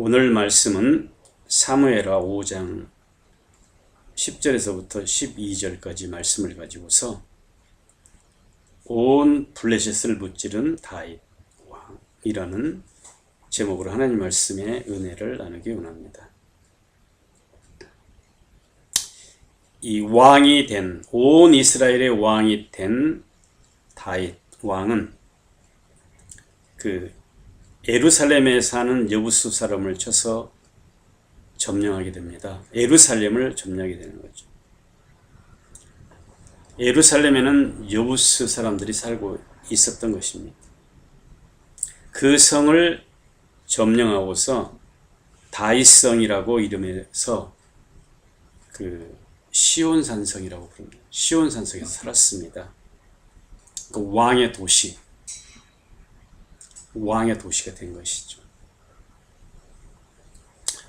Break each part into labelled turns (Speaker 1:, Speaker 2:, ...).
Speaker 1: 오늘 말씀은 사무엘하 5장 10절에서부터 12절까지 말씀을 가지고서 온 블레셋을 무찌른 다윗 왕이라는 제목으로 하나님 말씀의 은혜를 나누기 원합니다. 이 왕이 된, 온 이스라엘의 왕이 된 다윗 왕은 예루살렘에 사는 여부수 사람을 쳐서 점령하게 됩니다. 예루살렘을 점령하게 되는 거죠. 예루살렘에는 여부수 사람들이 살고 있었던 것입니다. 그 성을 점령하고서 다윗성이라고 이름해서 시온산성이라고 부릅니다. 시온산성에서 살았습니다. 그 왕의 도시가 된 것이죠.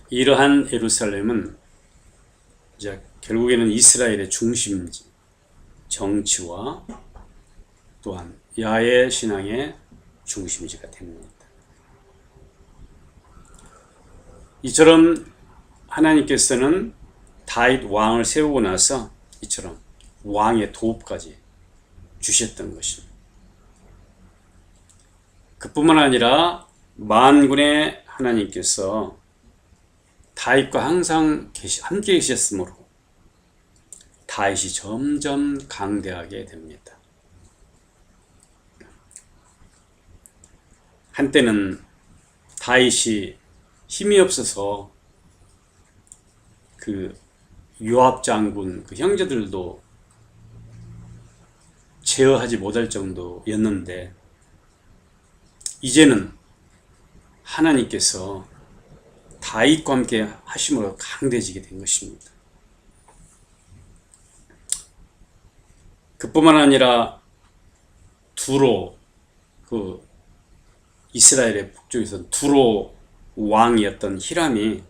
Speaker 1: 이러한 예루살렘은 이제 결국에는 이스라엘의 중심지, 정치와 또한 야훼 신앙의 중심지가 됩니다. 이처럼 하나님께서는 다윗 왕을 세우고 나서 이처럼 왕의 도읍까지 주셨던 것입니다. 그뿐만 아니라 만군의 하나님께서 다윗과 항상 함께 계셨으므로 다윗이 점점 강대하게 됩니다. 한때는 다윗이 힘이 없어서 요압 장군 형제들도 제어하지 못할 정도였는데 이제는 하나님께서 다윗과 함께 하심으로 강대해지게 된 것입니다. 그뿐만 아니라 두로, 이스라엘의 북쪽에서 두로 왕이었던 히람이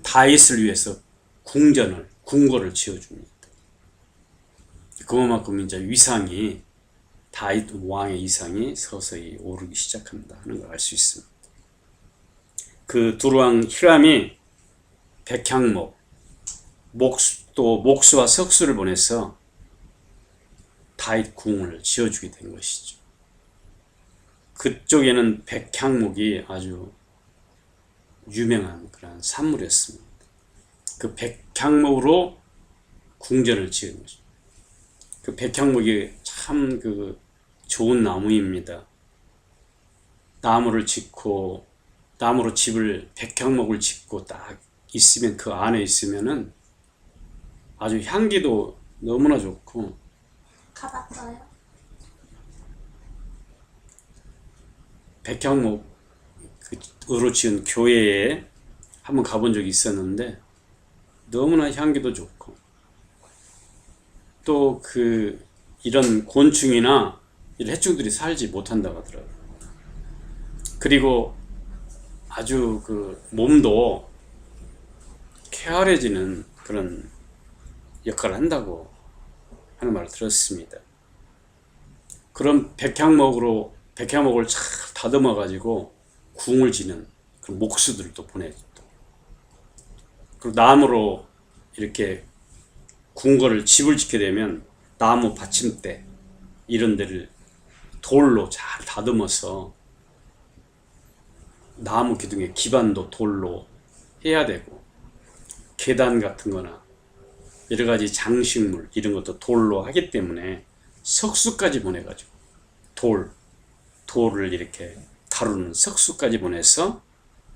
Speaker 1: 다윗을 위해서 궁궐을 지어줍니다. 그만큼 이제 다윗 왕의 위상이 서서히 오르기 시작한다 하는 걸 알 수 있습니다. 그 두루왕 히람이 백향목, 또 목수와 석수를 보내서 다윗 궁을 지어주게 된 것이죠. 그쪽에는 백향목이 아주 유명한 그런 산물이었습니다. 그 백향목으로 궁전을 지은 것이죠. 그 백향목이 참 좋은 나무입니다. 나무로 백향목을 짓고 딱 있으면 그 안에 있으면은 아주 향기도 너무나 좋고.
Speaker 2: 가봤어요?
Speaker 1: 백향목으로 지은 교회에 한번 가본 적이 있었는데 너무나 향기도 좋고 또 이런 곤충이나 이런 해충들이 살지 못한다고 하더라고요. 그리고 아주 몸도 쾌활해지는 그런 역할을 한다고 하는 말을 들었습니다. 그런 백향목을 잘 다듬어 가지고 궁을 지는 그 목수들도 보내죠. 그리고 나무로 이렇게 집을 짓게 되면 나무 받침대 이런 데를 돌로 잘 다듬어서 나무 기둥의 기반도 돌로 해야 되고 계단 같은 거나 여러 가지 장식물 이런 것도 돌로 하기 때문에 석수까지 보내가지고 돌을 이렇게 다루는 석수까지 보내서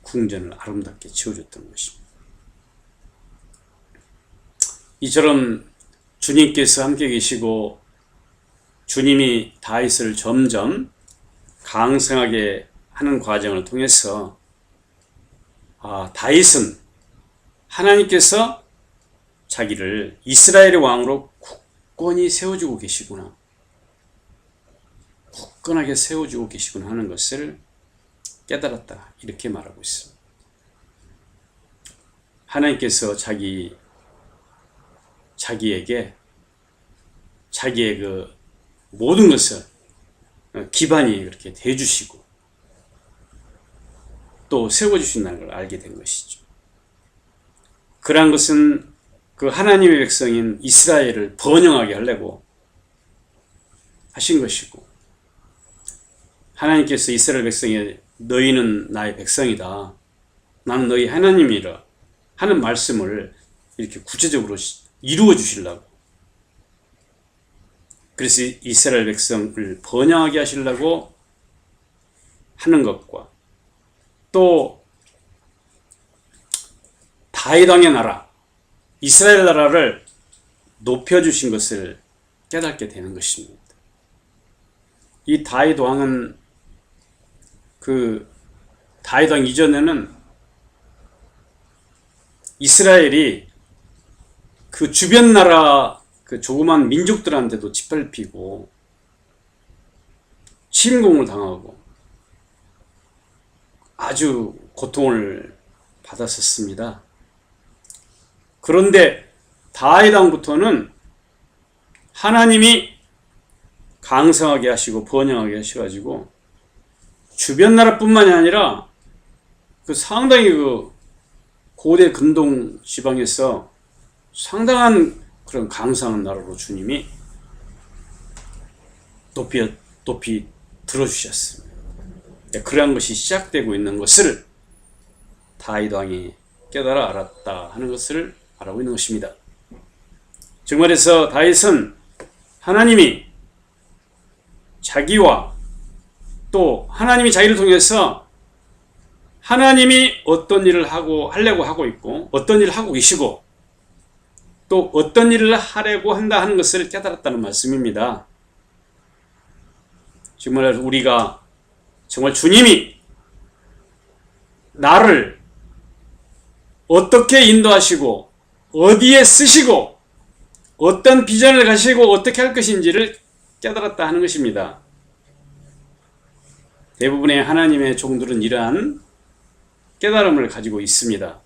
Speaker 1: 궁전을 아름답게 지어줬던 것입니다. 이처럼 주님께서 함께 계시고 주님이 다윗을 점점 강성하게 하는 과정을 통해서 다윗은 하나님께서 자기를 이스라엘의 왕으로 굳건히 세워주고 계시구나, 굳건하게 세워주고 계시구나 하는 것을 깨달았다, 이렇게 말하고 있습니다. 하나님께서 자기에게 자기의 모든 것을 기반이 그렇게 해주시고 또 세워주신다는 걸 알게 된 것이죠. 그러한 것은 그 하나님의 백성인 이스라엘을 번영하게 하려고 하신 것이고, 하나님께서 이스라엘 백성에 너희는 나의 백성이다, 나는 너희 하나님이라 하는 말씀을 이렇게 구체적으로 이루어 주시려고, 그래서 이스라엘 백성을 번영하게 하시려고 하는 것과, 또 다윗 왕의 나라, 이스라엘 나라를 높여주신 것을 깨닫게 되는 것입니다. 이 다윗 왕은 다윗 왕 이전에는 이스라엘이 그 주변 나라 그 조그만 민족들한테도 짓밟히고 침공을 당하고 아주 고통을 받았었습니다. 그런데 다윗 왕부터는 하나님이 강성하게 하시고 번영하게 하셔가지고 주변 나라뿐만이 아니라 상당히 고대 근동 지방에서 상당한 그런 강성한 나라로 주님이 높이 들어주셨습니다. 그러한 것이 시작되고 있는 것을 다윗 왕이 깨달아 알았다 하는 것을 말하고 있는 것입니다. 즉 말해서 다윗은 하나님이 자기와 또 하나님이 자기를 통해서 하나님이 어떤 일을 하려고 하고 있고, 어떤 일을 하고 계시고, 또 어떤 일을 하려고 한다 하는 것을 깨달았다는 말씀입니다. 정말 우리가 정말 주님이 나를 어떻게 인도하시고 어디에 쓰시고 어떤 비전을 가시고 어떻게 할 것인지를 깨달았다 하는 것입니다. 대부분의 하나님의 종들은 이러한 깨달음을 가지고 있습니다.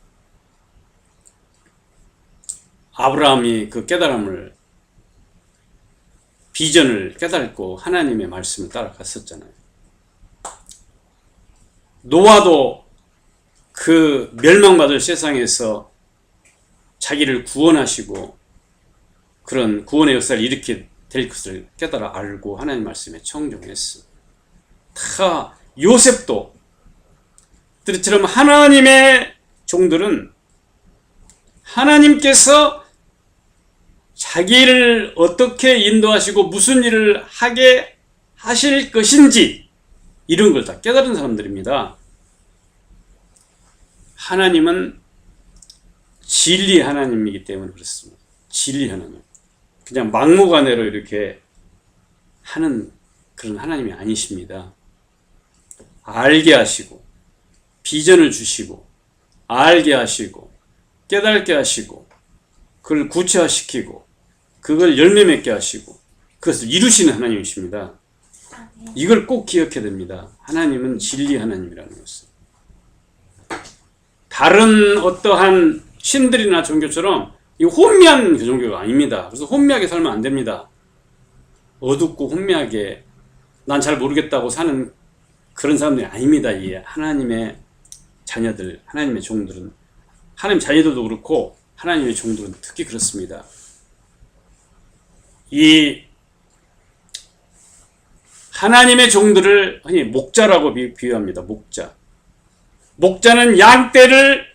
Speaker 1: 아브라함이 그 깨달음을, 비전을 깨닫고 하나님의 말씀을 따라갔었잖아요. 노아도 그 멸망받을 세상에서 자기를 구원하시고 그런 구원의 역사를 일으키게 될 것을 깨달아 알고 하나님 말씀에 청종했어. 다 요셉도 그처럼 하나님의 종들은 하나님께서 자기를 어떻게 인도하시고 무슨 일을 하게 하실 것인지 이런 걸 다 깨달은 사람들입니다. 하나님은 진리 하나님이기 때문에 그렇습니다. 진리 하나님. 그냥 막무가내로 이렇게 하는 그런 하나님이 아니십니다. 알게 하시고 비전을 주시고 알게 하시고 깨닫게 하시고 그걸 구체화시키고 그걸 열매 맺게 하시고 그것을 이루시는 하나님이십니다. 이걸 꼭 기억해야 됩니다. 하나님은 진리 하나님이라는 것을. 다른 어떠한 신들이나 종교처럼 이 혼미한 종교가 아닙니다. 그래서 혼미하게 살면 안 됩니다. 어둡고 혼미하게 난 잘 모르겠다고 사는 그런 사람들이 아닙니다. 이 하나님의 자녀들, 하나님의 종들은, 하나님 자녀들도 그렇고 하나님의 종들은 특히 그렇습니다. 이 하나님의 종들을 흔히 목자라고 비유합니다. 목자는 양떼를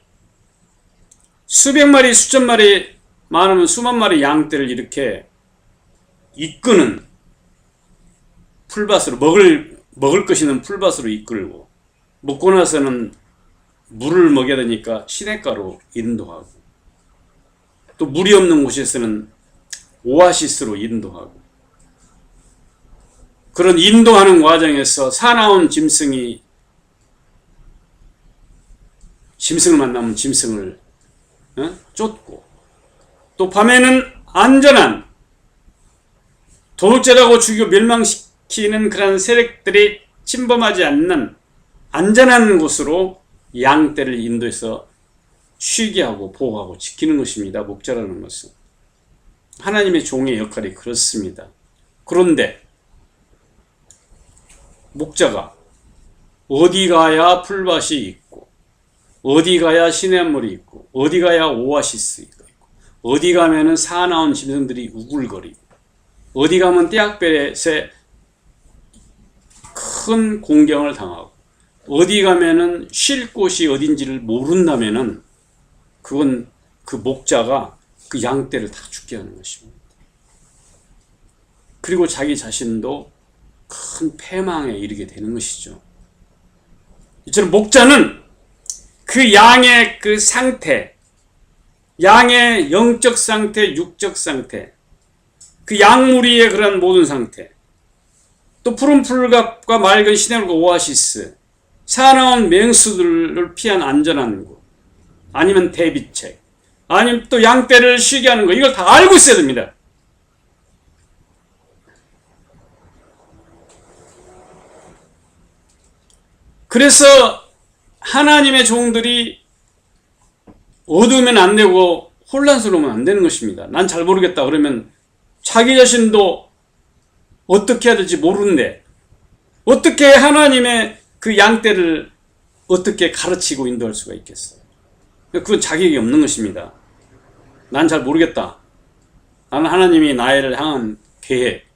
Speaker 1: 수백 마리, 수천 마리, 많으면 수만 마리 양떼를 이렇게 이끄는 풀밭으로, 먹을 것 있는 풀밭으로 이끌고, 먹고 나서는 물을 먹여야 되니까 시냇가로 인도하고, 또 물이 없는 곳에서는 오아시스로 인도하고, 그런 인도하는 과정에서 사나운 짐승을 만나면 짐승을 쫓고, 또 밤에는 안전한, 도둑질하고 죽이고 멸망시키는 그런 세력들이 침범하지 않는 안전한 곳으로 양떼를 인도해서 쉬게 하고 보호하고 지키는 것입니다. 목자라는 것은. 하나님의 종의 역할이 그렇습니다. 그런데 목자가 어디 가야 풀밭이 있고 어디 가야 시냇물이 있고, 어디 가야 오아시스가 있고, 어디 가면은 사나운 짐승들이 우글거리고, 어디 가면 떼약볕에 큰 공경을 당하고, 어디 가면은 쉴 곳이 어딘지를 모른다면은 그건 그 목자가 그 양떼를 다 죽게 하는 것입니다. 그리고 자기 자신도 큰 패망에 이르게 되는 것이죠. 이처럼 목자는 그 양의 그 상태, 양의 영적 상태, 육적 상태, 그 양무리의 그런 모든 상태, 또 푸른 풀과 맑은 시냇물과 오아시스, 사나운 맹수들을 피한 안전한 곳, 아니면 대비책, 아니면 또 양떼를 쉬게 하는 것, 이걸 다 알고 있어야 됩니다. 그래서 하나님의 종들이 어두우면 안 되고 혼란스러우면 안 되는 것입니다. 난 잘 모르겠다 그러면 자기 자신도 어떻게 해야 될지 모르는데 어떻게 하나님의 그 양떼를 어떻게 가르치고 인도할 수가 있겠어요? 그건 자격이 없는 것입니다. 난 잘 모르겠다. 나는 하나님이 나를 향한 계획,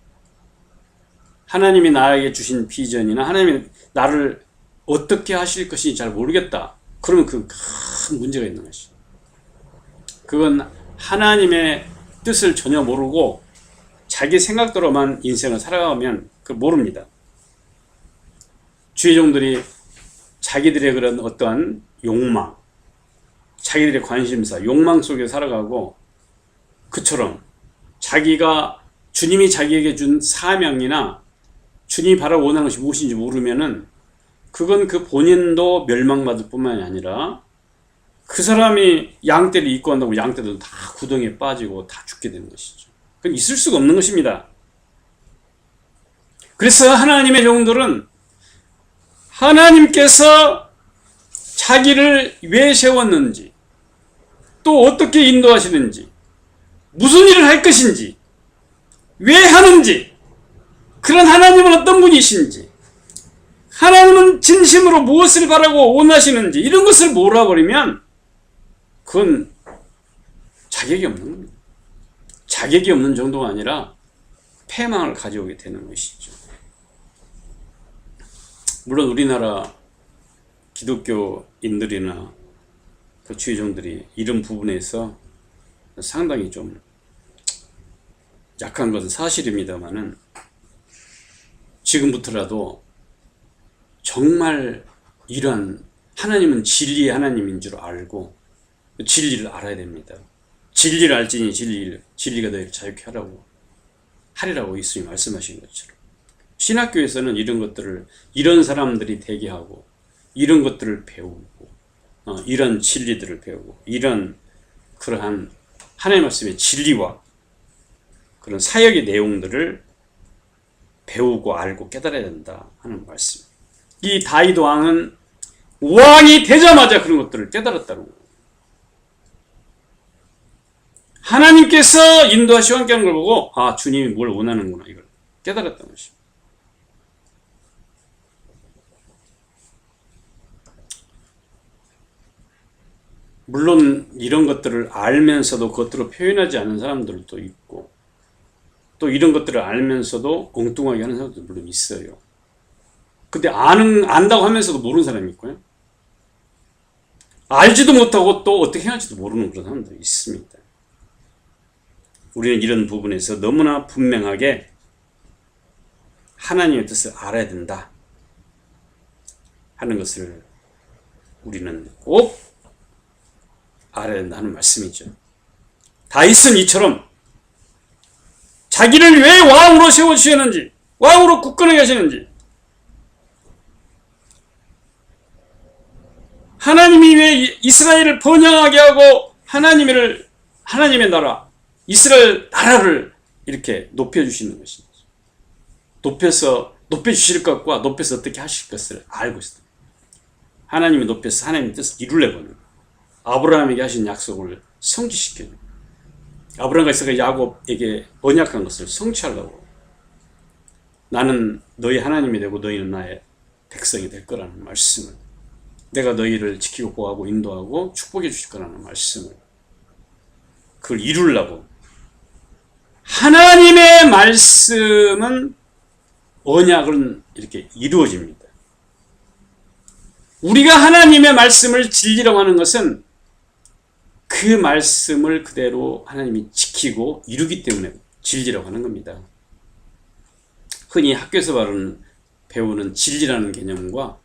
Speaker 1: 하나님이 나에게 주신 비전이나 하나님이 나를 어떻게 하실 것인지 잘 모르겠다. 그러면 그 큰 문제가 있는 것이죠. 그건 하나님의 뜻을 전혀 모르고 자기 생각대로만 인생을 살아가면 그 모릅니다. 주의 종들이 자기들의 그런 어떠한 욕망, 자기들의 관심사, 욕망 속에 살아가고 그처럼 자기가 주님이 자기에게 준 사명이나 주님이 바로 원하는 것이 무엇인지 모르면은 그건 그 본인도 멸망받을 뿐만이 아니라 그 사람이 양떼를 입고 한다고 양떼들은 다 구덩이에 빠지고 다 죽게 되는 것이죠. 그건 있을 수가 없는 것입니다. 그래서 하나님의 종들은 하나님께서 자기를 왜 세웠는지, 또 어떻게 인도하시는지, 무슨 일을 할 것인지, 왜 하는지, 그런 하나님은 어떤 분이신지, 하나님은 진심으로 무엇을 바라고 원하시는지 이런 것을 몰라버리면 그건 자격이 없는 겁니다. 자격이 없는 정도가 아니라 패망을 가져오게 되는 것이죠. 물론 우리나라 기독교인들이나 그 주의종들이 이런 부분에서 상당히 좀 약한 것은 사실입니다만은 지금부터라도 정말 이러한 하나님은 진리의 하나님인 줄 알고 진리를 알아야 됩니다. 진리를 알지니 진리가 너희를 자유케 하리라고 예수님이 말씀하신 것처럼 신학교에서는 이런 것들을 이런 사람들이 되게 하고 이런 것들을 배우고 이런 진리들을 배우고 이런 그러한 하나님의 말씀의 진리와 그런 사역의 내용들을 배우고 알고 깨달아야 된다 하는 말씀. 이 다윗 왕은 왕이 되자마자 그런 것들을 깨달았다는 거예요. 하나님께서 인도하시고 함께하는 걸 보고 주님이 뭘 원하는구나 이걸 깨달았다는 것입니다. 물론 이런 것들을 알면서도 그것들을 표현하지 않는 사람들도 있고 또 이런 것들을 알면서도 엉뚱하게 하는 사람도 물론 있어요. 근데 안다고 하면서도 모르는 사람이 있고요. 알지도 못하고 또 어떻게 해야지도 모르는 그런 사람도 있습니다. 우리는 이런 부분에서 너무나 분명하게 하나님의 뜻을 알아야 된다 하는 것을 우리는 꼭 알아야 된다는 말씀이죠. 다윗은 이처럼 자기를 왜 왕으로 세워주셨는지, 왕으로 굳건하게 하시는지, 하나님이 왜 이스라엘을 번영하게 하고 하나님의 나라, 이스라엘 나라를 이렇게 높여주시는 것입니다. 높여주실 것과 높여서 어떻게 하실 것을 알고 있습니다. 하나님이 높여서 하나님의 뜻을 이루려고 하는 아브라함에게 하신 약속을 성취시켜요. 아브라함과 이삭과 야곱에게 언약한 것을 성취하려고 나는 너희 하나님이 되고 너희는 나의 백성이 될 거라는 말씀을 내가 너희를 지키고 보호하고 인도하고 축복해 주실 거라는 말씀을, 그걸 이루려고. 하나님의 말씀은, 언약은 이렇게 이루어집니다. 우리가 하나님의 말씀을 진리라고 하는 것은 그 말씀을 그대로 하나님이 지키고 이루기 때문에 진리라고 하는 겁니다. 흔히 학교에서 배우는 진리라는 개념과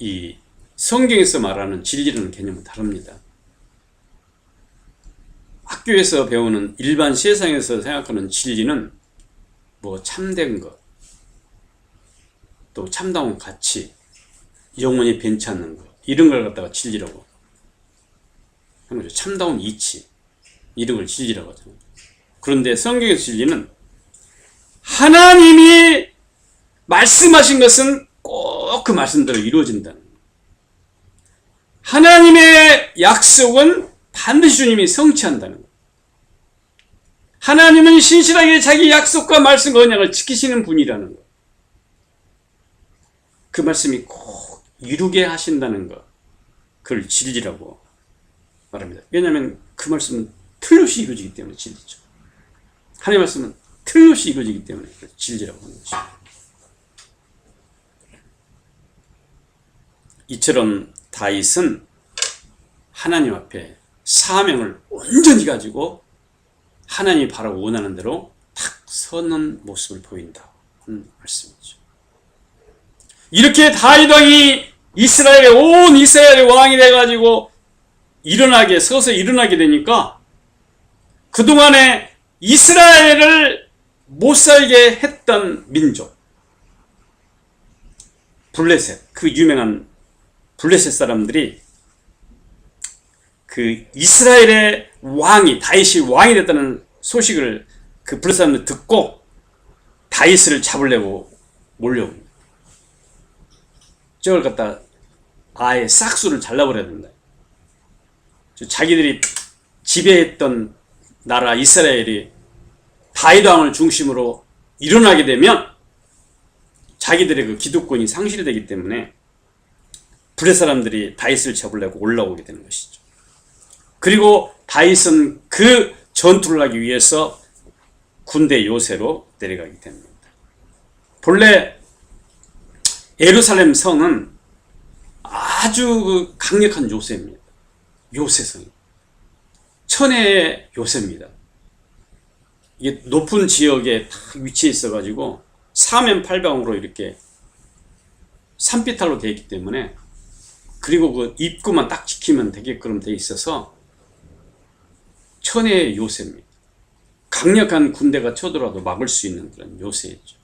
Speaker 1: 이 성경에서 말하는 진리라는 개념은 다릅니다. 학교에서 배우는 일반 세상에서 생각하는 진리는 뭐 참된 것, 또 참다운 가치, 영원히 변치 않는 것, 이런 걸 갖다가 진리라고 하는 거죠. 참다운 이치, 이런 걸 진리라고 하잖아요. 그런데 성경의 진리는 하나님이 말씀하신 것은 꼭 그 말씀대로 이루어진다는 거예요. 하나님의 약속은 반드시 주님이 성취한다는 거예요. 하나님은 신실하게 자기 약속과 말씀과 언약을 지키시는 분이라는 거예요. 그 말씀이 꼭 이루게 하신다는 것, 그걸 진리라고 말합니다. 왜냐하면 그 말씀은 틀림없이 이루어지기 때문에 진리죠. 하나님의 말씀은 틀림없이 이루어지기 때문에 진리라고 하는 것입니다. 이처럼 다윗은 하나님 앞에 사명을 온전히 가지고 하나님이 바라고 원하는 대로 딱 서는 모습을 보인다 하는 말씀이죠. 이렇게 다윗 왕이 온 이스라엘의 왕이 돼가지고 서서 일어나게 되니까 그동안에 이스라엘을 못 살게 했던 민족, 블레셋, 그 유명한 블레셋 사람들이 그 이스라엘의 다윗이 왕이 됐다는 소식을 그 블레셋 사람들이 듣고 다윗을 잡으려고 몰려옵니다. 저걸 갖다 아예 싹수를 잘라버려야 된다. 자기들이 지배했던 나라 이스라엘이 다윗 왕을 중심으로 일어나게 되면 자기들의 그 기득권이 상실되기 때문에 블레셋 사람들이 다윗을 잡으려고 올라오게 되는 것이죠. 그리고 다윗은 그 전투를 하기 위해서 군대 요새로 내려가게 됩니다. 본래 예루살렘 성은 아주 강력한 요새입니다. 요새성, 천혜의 요새입니다. 이게 높은 지역에 딱 위치해 있어가지고 사면팔방으로 이렇게 산비탈로 되어 있기 때문에, 그리고 그 입구만 딱 지키면 되게끔 되어 있어서 천혜의 요새입니다. 강력한 군대가 쳐들어와도 막을 수 있는 그런 요새죠.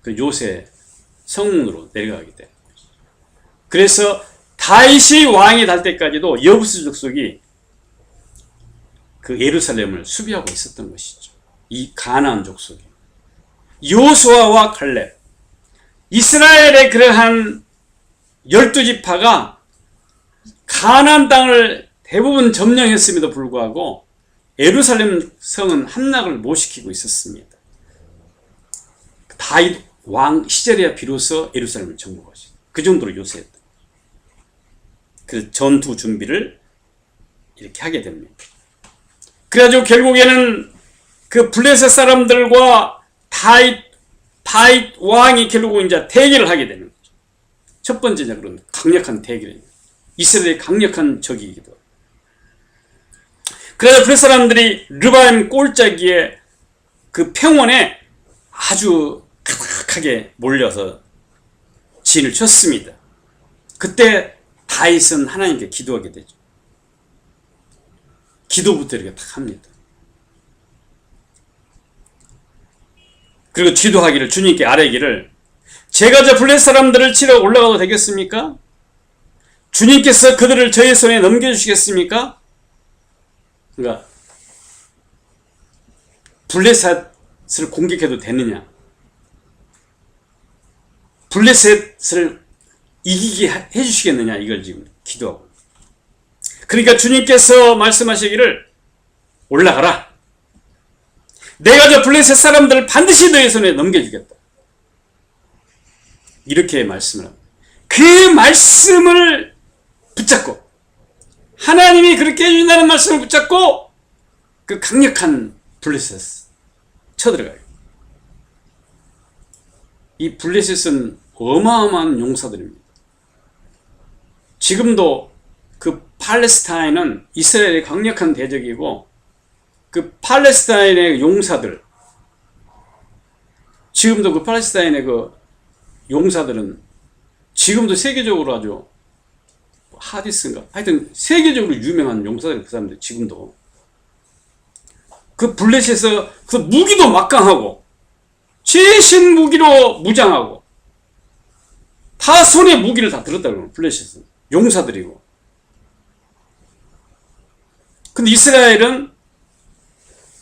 Speaker 1: 그 요새 성문으로 내려가게 돼요. 그래서 다윗이 왕이 될 때까지도 여부스 족속이 그 예루살렘을 수비하고 있었던 것이죠. 이 가나안 족속이. 여호수아와 갈렙, 이스라엘의 그러한 12지파가 가나안 땅을 대부분 점령했음에도 불구하고 예루살렘 성은 함락을 못 시키고 있었습니다. 다윗 왕 시절에야 비로소 예루살렘을 정복하시죠. 그 정도로 요새였다. 그 전투 준비를 이렇게 하게 됩니다. 그래가지고 결국에는 그 블레셋 사람들과 다윗 왕이 결국 이제 대결을 하게 되는 거죠. 첫 번째 그런 강력한 대결입니다. 이스라엘의 강력한 적이기도 하고. 그래서 블레셋 사람들이 르바임 골짜기에 그 평원에 아주 가득하게 몰려서 진을 쳤습니다. 그때 다윗은 하나님께 기도하게 되죠. 기도부터 이렇게 딱 합니다. 그리고 기도하기를, 주님께 아뢰기를, 제가 저 블레셋 사람들을 치러 올라가도 되겠습니까? 주님께서 그들을 저의 손에 넘겨주시겠습니까? 그러니까 블레셋을 공격해도 되느냐, 블레셋을 이기게 해주시겠느냐, 이걸 지금 기도하고. 그러니까 주님께서 말씀하시기를, 올라가라. 내가 저 블레셋 사람들을 반드시 너의 손에 넘겨주겠다. 이렇게 말씀을 합니다. 그 그 말씀을 붙잡고, 하나님이 그렇게 해준다는 말씀을 붙잡고 그 강력한 블레셋 쳐들어가요. 이 블레셋은 어마어마한 용사들입니다. 지금도 그 팔레스타인은 이스라엘의 강력한 대적이고, 그 팔레스타인의 용사들, 지금도 그 팔레스타인의 그 용사들은 지금도 세계적으로 아주, 하디스인가? 하여튼 세계적으로 유명한 용사들, 그 사람들 지금도. 그 블레셋에서 그 무기도 막강하고, 최신 무기로 무장하고, 다 손에 무기를 다 들었다고 그러는 블레셋은. 용사들이고. 근데 이스라엘은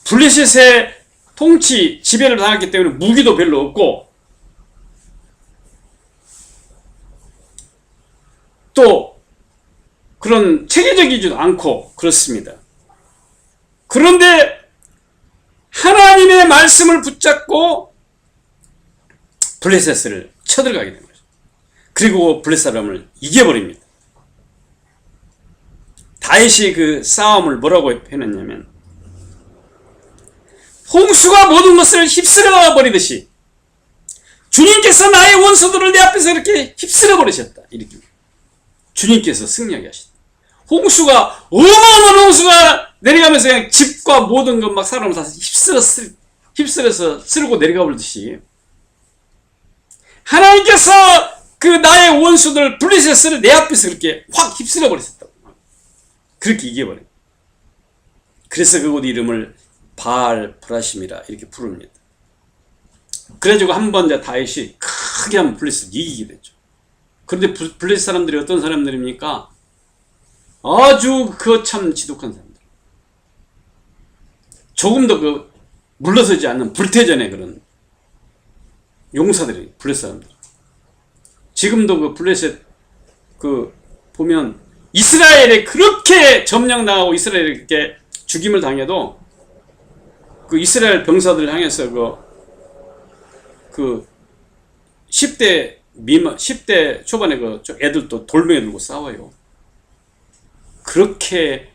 Speaker 1: 블레셋의 통치, 지배를 당했기 때문에 무기도 별로 없고, 또 그런 체계적이지도 않고 그렇습니다. 그런데 하나님의 말씀을 붙잡고 블레셋을 쳐들어가게 된 거죠. 그리고 블레셋 사람을 이겨버립니다. 다윗이 그 싸움을 뭐라고 해놨냐면, 홍수가 모든 것을 휩쓸어 버리듯이 주님께서 나의 원수들을 내 앞에서 이렇게 휩쓸어 버리셨다. 이렇게 주님께서 승리하게 하셨다. 홍수가, 어마어마한 홍수가 내려가면서 그냥 집과 모든 것 막 사람을 다 휩쓸어서 쓸고 내려가 버리듯이, 하나님께서 그 나의 원수들 블레셋을 내 앞에서 그렇게 확 휩쓸어 버리셨다고. 그렇게 이겨버려요. 그래서 그곳 이름을 바알 브라심이라 이렇게 부릅니다. 그래가지고 한번 다윗이 크게 한번 블레셋을 이기게 됐죠. 그런데 블레셋 사람들이 어떤 사람들입니까? 아주 그 참 지독한 사람들. 조금 더 그 물러서지 않는 불태전의 그런 용사들이 블레셋 사람들. 지금도 그 블레셋 그 보면 이스라엘에 그렇게 점령당하고 이스라엘에 이렇게 죽임을 당해도 그 이스라엘 병사들 향해서 그 10대 초반에 그 애들도 돌멩이 들고 싸워요. 그렇게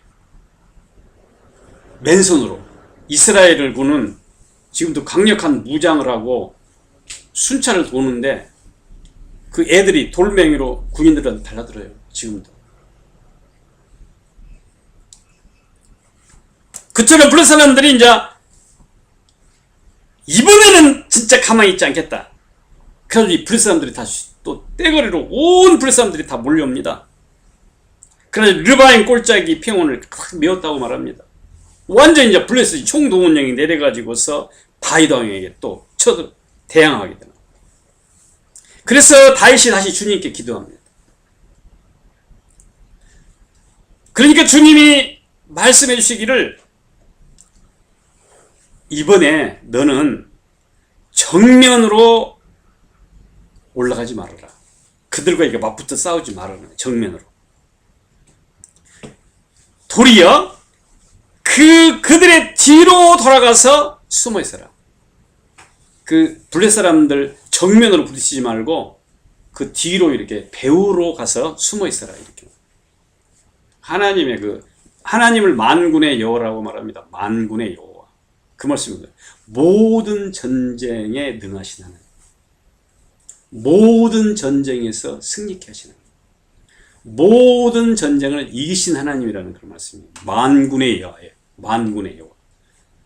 Speaker 1: 맨손으로 이스라엘을 구는, 지금도 강력한 무장을 하고 순찰을 도는데 그 애들이 돌멩이로 군인들한테 달라들어요. 지금도. 그처럼 블레셋 사람들이 이제 이번에는 진짜 가만히 있지 않겠다. 그래서 이 블레셋 사람들이 다시 또 떼거리로 온 블레셋 사람들이 다 몰려옵니다. 그래서 르바임 꼴짜기 평원을 확 메웠다고 말합니다. 완전히 이제 블레셋이 총동원령이 내려가지고서 다윗 왕에게 또 대항하게 되는. 그래서 다윗이 다시 주님께 기도합니다. 그러니까 주님이 말씀해 주시기를, 이번에 너는 정면으로 올라가지 말아라. 그들과 이게 맞붙어 싸우지 말아라. 정면으로. 도리어 그들의 뒤로 돌아가서 숨어 있어라. 그 블레셋 사람들 정면으로 부딪히지 말고 그 뒤로 이렇게 배후로 가서 숨어 있어라. 이렇게. 하나님을 만군의 여호와라고 말합니다. 만군의 여호와. 그 말씀입니다. 모든 전쟁에 능하신 하나님. 모든 전쟁에서 승리케 하시는 하나님. 모든 전쟁을 이기신 하나님이라는 그런 말씀입니다. 만군의 여호와예요. 만군의 여호와.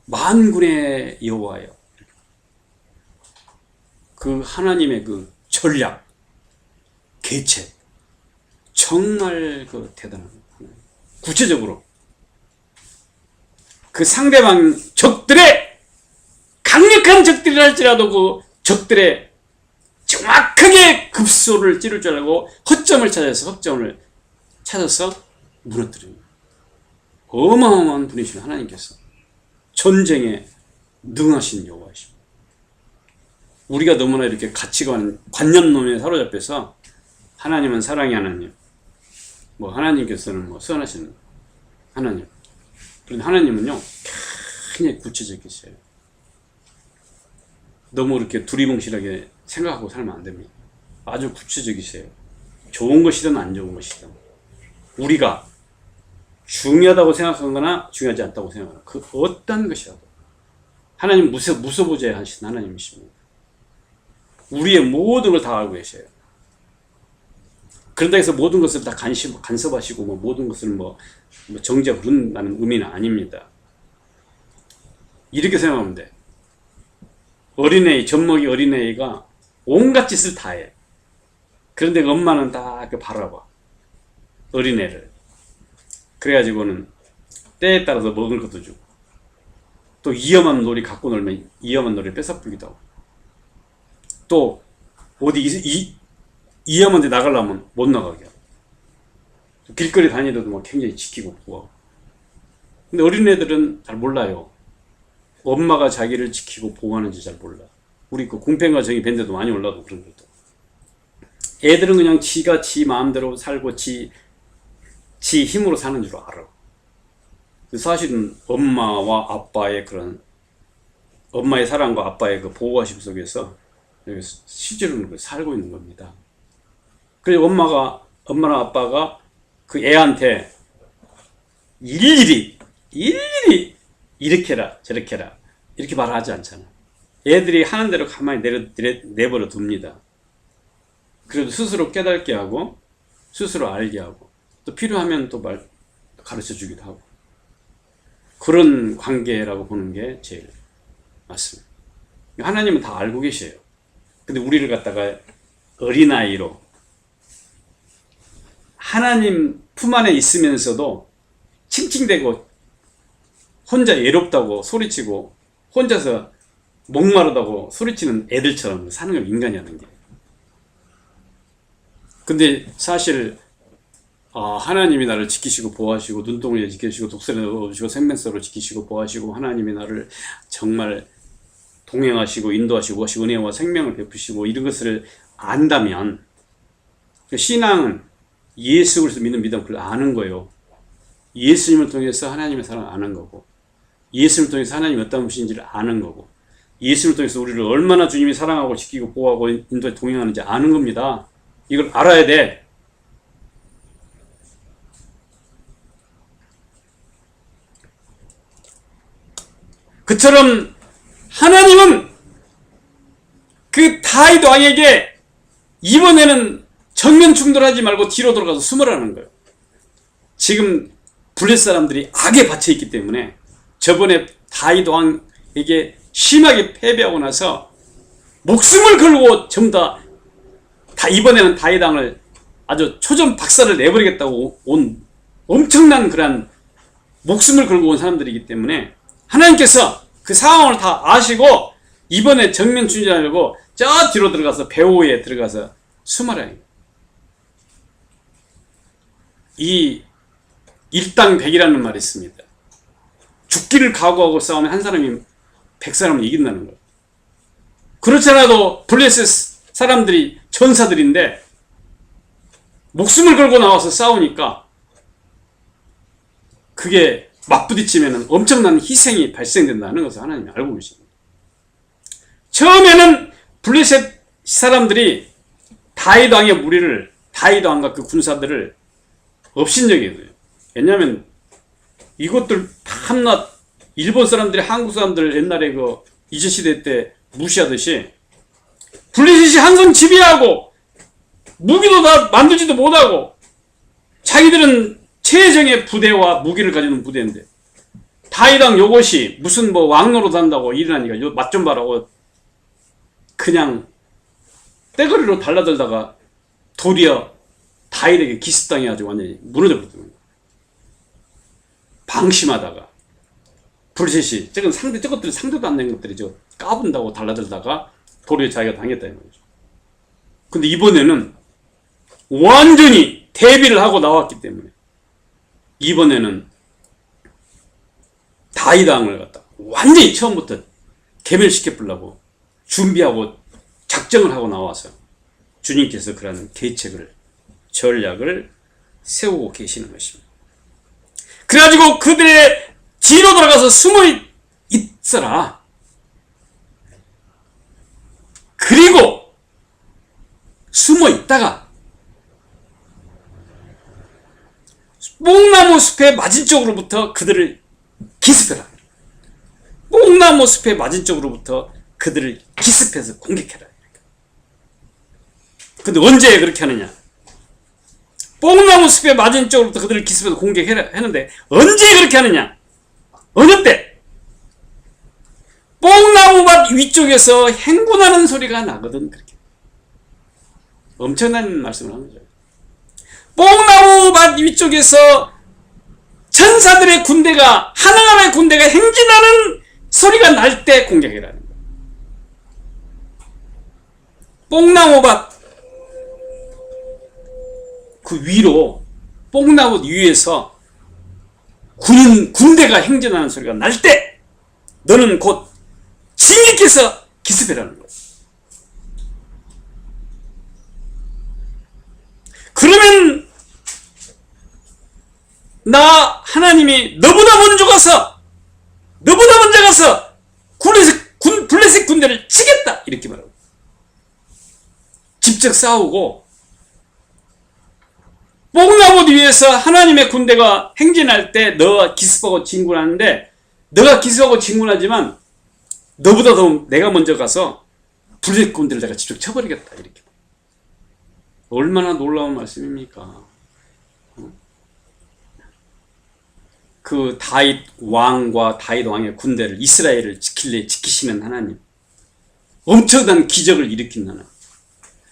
Speaker 1: 만군의 여호와예요. 그 하나님의 그 전략, 계책, 정말 그 대단한 하나님. 구체적으로 그 상대방 적들의 강력한 적들이라 할지라도 그 적들의 정확하게 급소를 찌를 줄 알고 허점을 찾아서 무너뜨립니다. 어마어마한 분이신 하나님께서 전쟁에 능하신 여호와이십니다. 우리가 너무나 이렇게 가치관, 관념론에 사로잡혀서 하나님은 사랑의 하나님, 하나님께서는 선하신 하나님. 그런데 하나님은요, 굉장히 구체적이세요. 너무 이렇게 두리뭉실하게 생각하고 살면 안 됩니다. 아주 구체적이세요. 좋은 것이든 안 좋은 것이든 우리가 중요하다고 생각하거나 중요하지 않다고 생각하거나 그 어떤 것이라도 하나님 무소부재하신 하나님이십니다. 우리의 모든 걸 다 알고 계셔요. 그런다 해서 모든 것을 다 간섭하시고 모든 것을 정죄하고 그런다는 의미는 아닙니다. 이렇게 생각하면 돼. 젖먹이 어린애가 온갖 짓을 다 해. 그런데 엄마는 딱 바라봐. 어린애를. 그래가지고는 때에 따라서 먹을 것도 주고, 또 위험한 놀이 갖고 놀면 위험한 놀이를 뺏어쁘기도 하고, 또 어디 위험한 데 나가려면 못 나가게 하고, 길거리 다니더라도 굉장히 지키고 보호하고. 근데 어린애들은 잘 몰라요. 엄마가 자기를 지키고 보호하는지 잘 몰라. 우리 그 궁평과 정이 밴드도 많이 올라도 그런 것도. 애들은 그냥 지가 지 마음대로 살고 지 힘으로 사는 줄 알아. 사실은 엄마와 아빠의 그런 엄마의 사랑과 아빠의 그 보호하심 속에서 실제로는 살고 있는 겁니다. 그래서 엄마나 아빠가 그 애한테 일일이 이렇게 해라 저렇게 해라 이렇게 말하지 않잖아. 애들이 하는 대로 가만히 내버려 둡니다. 그래도 스스로 깨닫게 하고 스스로 알게 하고 또 필요하면 또 가르쳐 주기도 하고, 그런 관계라고 보는 게 제일 맞습니다. 하나님은 다 알고 계셔요. 근데 우리를 갖다가 어린아이로 하나님 품 안에 있으면서도 칭칭대고 혼자 외롭다고 소리치고 혼자서 목마르다고 소리치는 애들처럼 사는 건 인간이 하는 게. 근데 사실 하나님이 나를 지키시고 보호하시고 눈동이에 지키시고 독설에 넣어주시고 생명서로 지키시고 보호하시고 하나님이 나를 정말 동행하시고 인도하시고 은혜와 생명을 베푸시고 이런 것을 안다면, 신앙은 예수 그리스도 믿는 믿음 그걸 아는 거예요. 예수님을 통해서 하나님의 사랑을 아는 거고, 예수님을 통해서 하나님이 어떤 분이신지를 아는 거고, 예수님을 통해서 우리를 얼마나 주님이 사랑하고 지키고 보호하고 인도에 동행하는지 아는 겁니다. 이걸 알아야 돼. 그처럼 하나님은 그 다윗 왕에게 이번에는 정면 충돌하지 말고 뒤로 돌아가서 숨으라는 거예요. 지금 블레셋 사람들이 악에 받쳐 있기 때문에 저번에 다윗 왕에게 심하게 패배하고 나서 목숨을 걸고 전부 다 이번에는 다윗 왕을 아주 초전 박살을 내버리겠다고 온 엄청난 그런 목숨을 걸고 온 사람들이기 때문에 하나님께서 그 상황을 다 아시고 이번에 정면 충돌하려고 저 뒤로 들어가서 배후에 들어가서 숨어라. 이 일당백이라는 말이 있습니다. 죽기를 각오하고 싸우면 한 사람이 100사람을 이긴다는 거예요. 그렇지 않아도 블레셋 사람들이 전사들인데 목숨을 걸고 나와서 싸우니까 그게 맞부딪히면 엄청난 희생이 발생된다는 것을 하나님이 알고 계십니다. 처음에는 블레셋 사람들이 다윗 왕의 무리를, 다윗 왕과 그 군사들을 업신여겨요. 왜냐하면 이것들 한낱 일본 사람들이 한국 사람들 옛날에 그 이제시대 때 무시하듯이 블레셋이 한 손 지배하고 무기도 다 만들지도 못하고 자기들은 최정의 부대와 무기를 가지는 부대인데 다윗 왕 요것이 무슨 왕노로 산다고 일어나니까 요 맛 좀 봐라고 그냥 떼거리로 달라들다가 도리어 다윗에게 기습당해가지고 완전히 무너져 버렸거든요. 방심하다가 블레셋이 저것들이 상대도 안 된 것들이 까분다고 달라들다가 도리어 자기가 당했다 이거죠. 근데 이번에는 완전히 대비를 하고 나왔기 때문에 이번에는 다윗 왕을 갖다 완전히 처음부터 개멸시켜보려고 준비하고 작정을 하고 나와서 주님께서 그런 계책을 전략을 세우고 계시는 것입니다. 그래가지고 그들의 뒤로 돌아가서 숨어 있어라. 그리고 숨어 있다가 뽕나무 숲의 맞은 쪽으로부터 그들을 기습해라. 뽕나무 숲의 맞은 쪽으로부터 그들을 기습해서 공격해라. 근데 언제 그렇게 하느냐? 뽕나무 숲의 맞은 쪽으로부터 그들을 기습해서 공격해라 했는데 언제 그렇게 하느냐? 어느 때? 뽕나무밭 위쪽에서 행군하는 소리가 나거든. 그렇게 엄청난 말씀을 하는 거죠. 뽕나무밭 위쪽에서 천사들의 군대가, 하나님의 군대가 행진하는 소리가 날 때 공격이라는 거예요. 뽕나무밭 그 위로, 뽕나무 위에서 군대가 행진하는 소리가 날 때 너는 곧 진격해서 기습해라는 거예요. 그러면 나 하나님이 너보다 먼저 가서 블레셋 군대를 치겠다 이렇게 말하고 직접 싸우고 뽕나무 위에서 하나님의 군대가 행진할 때 너가 기습하고 진군하는데 너가 기습하고 진군하지만 너보다 더 내가 먼저 가서 블레셋 군대를 내가 직접 쳐버리겠다 이렇게. 얼마나 놀라운 말씀입니까? 그 다윗 왕과 다윗 왕의 군대를, 이스라엘을 지키시는 하나님, 엄청난 기적을 일으킨 하나님,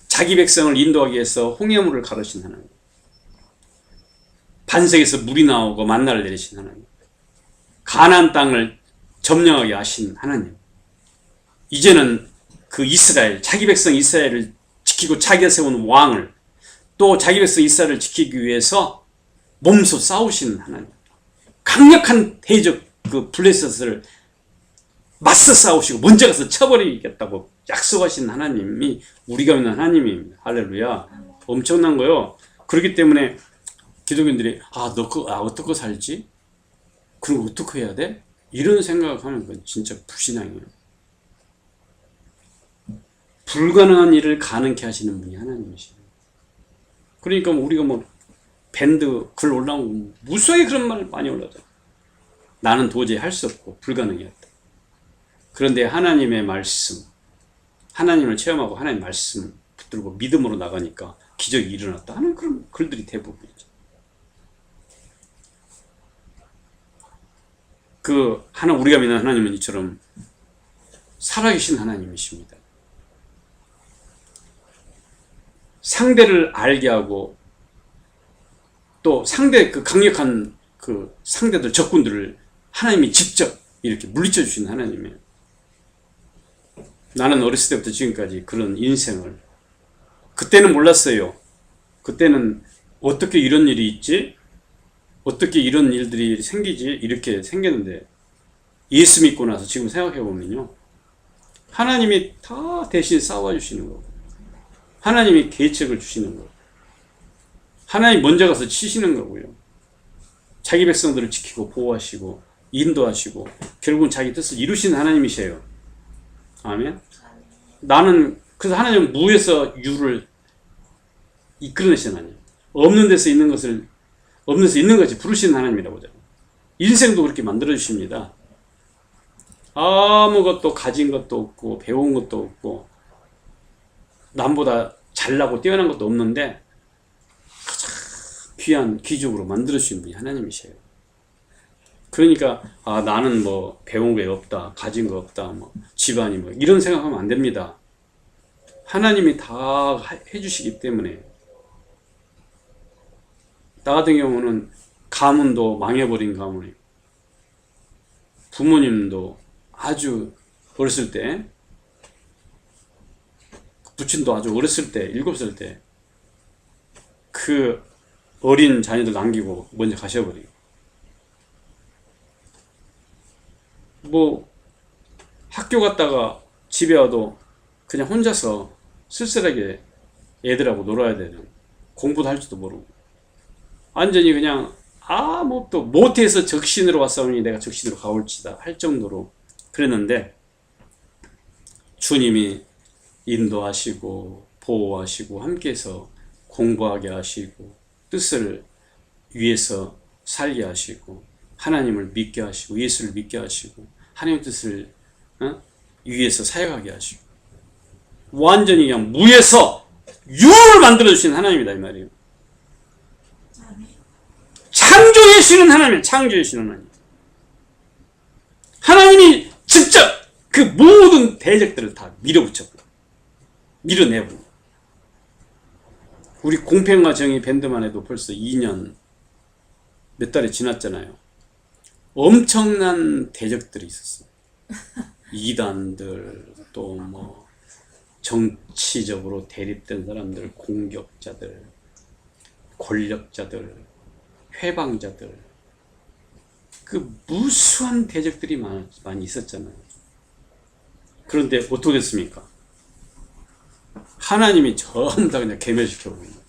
Speaker 1: 자기 백성을 인도하기 위해서 홍해물을 가르신 하나님, 반석에서 물이 나오고 만나를 내리신 하나님, 가나안 땅을 점령하게 하신 하나님, 이제는 그 이스라엘, 자기 백성 이스라엘을 지키고 자기가 세운 왕을, 또 자기 백성 이스라엘을 지키기 위해서 몸소 싸우시는 하나님, 강력한 대적 그 블레셋을 맞서 싸우시고 먼저 가서 쳐버리겠다고 약속하신 하나님이 우리가 믿는 하나님입니다. 할렐루야. 엄청난 거요. 그렇기 때문에 기독교인들이 어떻게 살지? 그럼 어떻게 해야 돼? 이런 생각하면 그건 진짜 불신앙이에요. 불가능한 일을 가능케 하시는 분이 하나님이시죠. 그러니까 우리가 밴드 글 올라오고 무수하게 그런 말 많이 올라오죠. 나는 도저히 할 수 없고 불가능이었다. 그런데 하나님의 말씀, 하나님을 체험하고 하나님의 말씀 붙들고 믿음으로 나가니까 기적이 일어났다 하는 그런 글들이 대부분이죠. 우리가 믿는 하나님은 이처럼 살아계신 하나님이십니다. 상대를 알게 하고 또 상대 강력한 상대들, 적군들을 하나님이 직접 이렇게 물리쳐 주시는 하나님이에요. 나는 어렸을 때부터 지금까지 그런 인생을, 그때는 몰랐어요. 그때는 어떻게 이런 일이 있지? 어떻게 이런 일들이 생기지? 이렇게 생겼는데 예수 믿고 나서 지금 생각해보면요, 하나님이 다 대신 싸워주시는 거고, 하나님이 계책을 주시는 거고, 하나님 먼저 가서 치시는 거고요. 자기 백성들을 지키고 보호하시고 인도하시고 결국은 자기 뜻을 이루시는 하나님이세요. 아멘. 그래서 하나님은 무에서 유를 이끌어내시는 하나님. 없는 데서 있는 것을 없는 데서 있는 것이 부르시는 하나님이라고 하죠. 인생도 그렇게 만들어 주십니다. 아무것도 가진 것도 없고 배운 것도 없고 남보다 잘나고 뛰어난 것도 없는데 가장 귀한 귀족으로 만들어 주신 분이 하나님이세요. 그러니까 나는 배운 게 없다, 가진 거 없다, 집안이 이런 생각하면 안 됩니다. 하나님이 다 해주시기 때문에. 나 같은 경우는 가문도 망해버린 가문이, 부모님도 아주 어렸을 때, 부친도 아주 어렸을 때, 7살 때 그 어린 자녀들 남기고 먼저 가셔버리고, 학교 갔다가 집에 와도 그냥 혼자서 쓸쓸하게 애들하고 놀아야 되는, 공부도 할 줄도 모르고 완전히 그냥 아무것도 못해서 적신으로 왔사오니 내가 적신으로 가올지다 할 정도로 그랬는데, 주님이 인도하시고 보호하시고 함께해서 공부하게 하시고 뜻을 위해서 살게 하시고 하나님을 믿게 하시고 예수를 믿게 하시고 하나님의 뜻을 위해서 사역하게 하시고 완전히 그냥 무에서 유를 만들어주신 하나님이다 이 말이에요. 창조해주시는 하나님, 창조해주시는 하나님. 하나님이 직접 그 모든 대적들을 다 밀어붙였고 밀어내고 우리 공평과 정의 밴드만 해도 벌써 2년 몇 달이 지났잖아요. 엄청난 대적들이 있었어요. 이단들 또 뭐 정치적으로 대립된 사람들, 공격자들, 권력자들, 회방자들 그 무수한 대적들이 많이 있었잖아요. 그런데 어떻게 됐습니까? 하나님이 전부 다 그냥 괴멸시켜버린 거예요.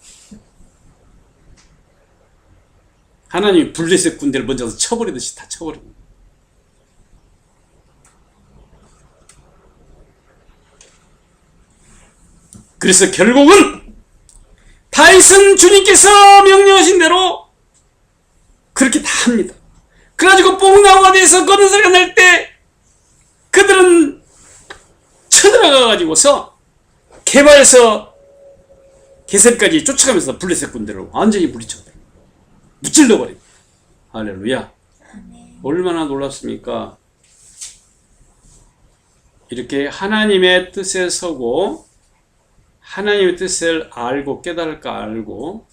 Speaker 1: 하나님이 블레셋 군대를 먼저 쳐버리듯이 다 쳐버린 거예요. 그래서 결국은 다윗은 주님께서 명령하신 대로 그렇게 다 합니다. 그래가지고 뽕나무가 돼서 거는 소리가 날 때 그들은 쳐들어가가지고서 개발해서 게셀까지 쫓아가면서 블레셋 군대를 완전히 물리쳐버려요. 무찔러버려요. 할렐루야. 얼마나 놀랍습니까? 이렇게 하나님의 뜻에 서고 하나님의 뜻을 알고 깨달을까 알고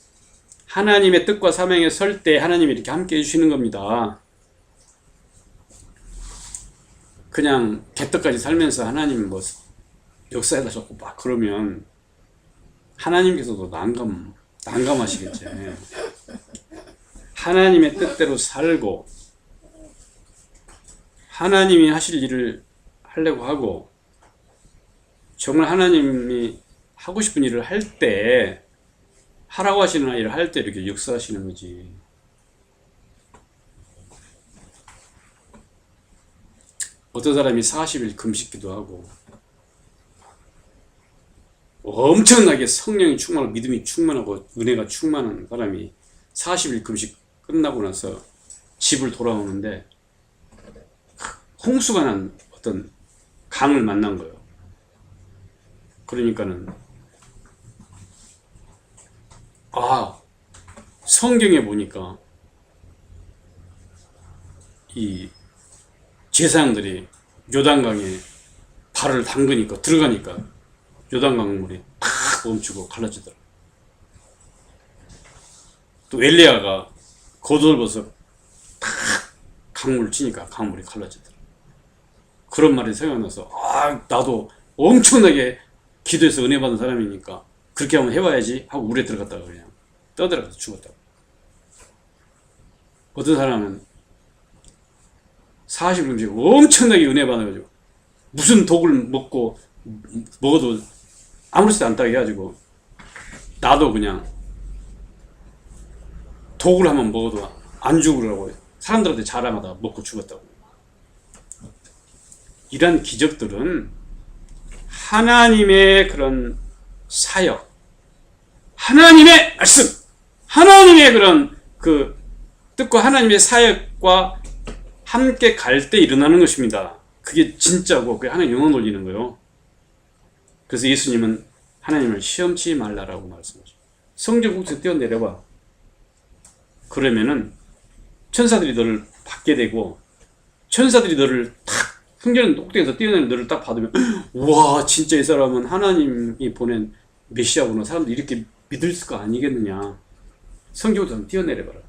Speaker 1: 하나님의 뜻과 사명에 설 때 하나님이 이렇게 함께 해주시는 겁니다. 그냥 개떡까지 살면서 하나님 뭐 역사에다 적고 막 그러면 하나님께서도 난감하시겠지. 하나님의 뜻대로 살고 하나님이 하실 일을 하려고 하고 정말 하나님이 하고 싶은 일을 할 때 하라고 하시는 일을 할 때 이렇게 역사하시는 거지. 어떤 사람이 40일 금식기도 하고 엄청나게 성령이 충만하고 믿음이 충만하고 은혜가 충만한 사람이 40일 금식 끝나고 나서 집을 돌아오는데 홍수가 난 어떤 강을 만난 거예요. 그러니까는 성경에 보니까 이 제사장들이 요단강에 발을 담그니까 들어가니까 요단강 물이 탁 멈추고 갈라지더라. 또 엘리야가 겉옷을 벗어 탁 강물을 치니까 강물이 갈라지더라. 그런 말이 생각나서 나도 엄청나게 기도해서 은혜 받은 사람이니까 그렇게 한번 해봐야지 하고 물에 들어갔다가 그냥 떠들어가서 죽었다고. 어떤 사람은 40일 엄청나게 은혜 받아가지고 무슨 독을 먹어도 아무렇지도 않다고 해가지고 나도 그냥 독을 한번 먹어도 안 죽으라고 사람들한테 자랑하다가 먹고 죽었다고. 이런 기적들은 하나님의 그런 사역, 하나님의 말씀, 하나님의 그런 그 뜻과 하나님의 사역과 함께 갈 때 일어나는 것입니다. 그게 진짜고 그게 하나님 영혼 올리는 거예요. 그래서 예수님은 하나님을 시험치 말라라고 말씀하죠. 성전 국에서 뛰어내려봐. 그러면은 천사들이 너를 받게 되고 천사들이 너를 탁 성전 꼭대기에서 뛰어내려 너를 딱 받으면 와 진짜 이 사람은 하나님이 보낸 메시아구나. 사람들이 이렇게 믿을 거 아니겠느냐. 성경부터 뛰어내려봐라.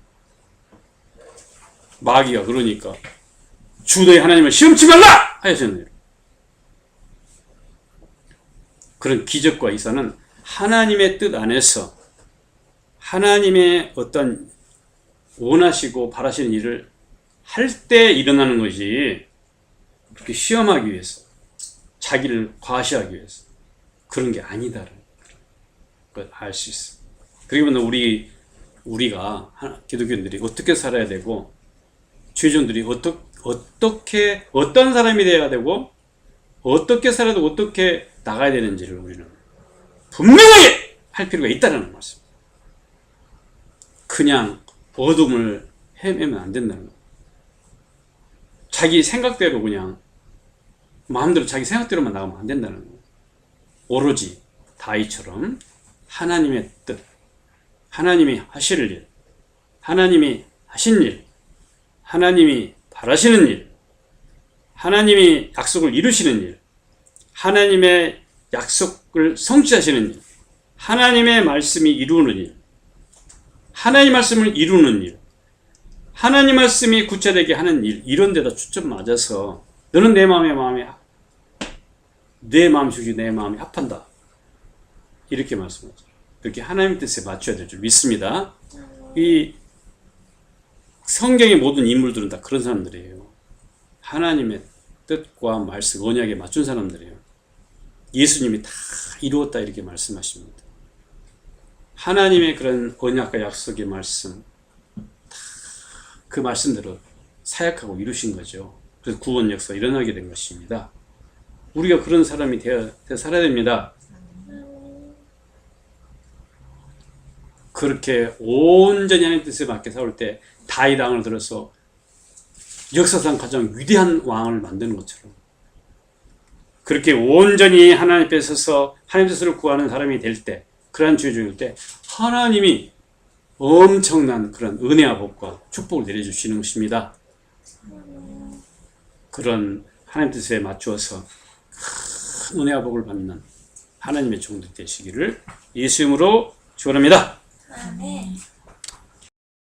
Speaker 1: 마귀가 그러니까 주 너의 하나님을 시험치 말라 하셨잖아요. 그런 기적과 이사는 하나님의 뜻 안에서 하나님의 어떤 원하시고 바라시는 일을 할 때 일어나는 것이 그렇게 시험하기 위해서 자기를 과시하기 위해서 그런 게 아니다라는 걸 알 수 있어요. 그리고 우리가 기독교인들이 어떻게 살아야 되고 죄종들이 어떻게 어떤 사람이 되어야 되고 어떻게 살아도 어떻게 나가야 되는지를 우리는 분명하게 할 필요가 있다는 말씀. 그냥 어둠을 헤매면 안 된다는 거예요. 자기 생각대로 그냥 마음대로 자기 생각대로만 나가면 안 된다는 거예요. 오로지 다윗처럼 하나님의 뜻, 하나님이 하실 일, 하나님이 하신 일, 하나님이 바라시는 일, 하나님이 약속을 이루시는 일, 하나님의 약속을 성취하시는 일, 하나님의 말씀이 이루는 일, 하나님 말씀을 이루는 일, 하나님 말씀이 구체되게 하는 일, 이런 데다 초점 맞아서 너는 내 마음이 내 마음속이 내 마음이 합한다. 이렇게 말씀하죠. 그렇게 하나님 뜻에 맞춰야 될 줄 믿습니다. 이 성경의 모든 인물들은 다 그런 사람들이에요. 하나님의 뜻과 말씀, 언약에 맞춘 사람들이에요. 예수님이 다 이루었다 이렇게 말씀하십니다. 하나님의 그런 언약과 약속의 말씀, 그 말씀대로 사역하고 이루신 거죠. 그래서 구원 역사가 일어나게 된 것입니다. 우리가 그런 사람이 되어 살아야 됩니다. 그렇게 온전히 하나님 뜻에 맞게 싸울 때 다윗 왕을 들어서 역사상 가장 위대한 왕을 만드는 것처럼 그렇게 온전히 하나님 앞에 서서 하나님 뜻을 구하는 사람이 될 때, 그러한 주의 종일 때 하나님이 엄청난 그런 은혜와 복과 축복을 내려주시는 것입니다. 그런 하나님 뜻에 맞추어서 큰 은혜와 복을 받는 하나님의 종들 되시기를 예수 이름으로 축원합니다.
Speaker 2: 아멘.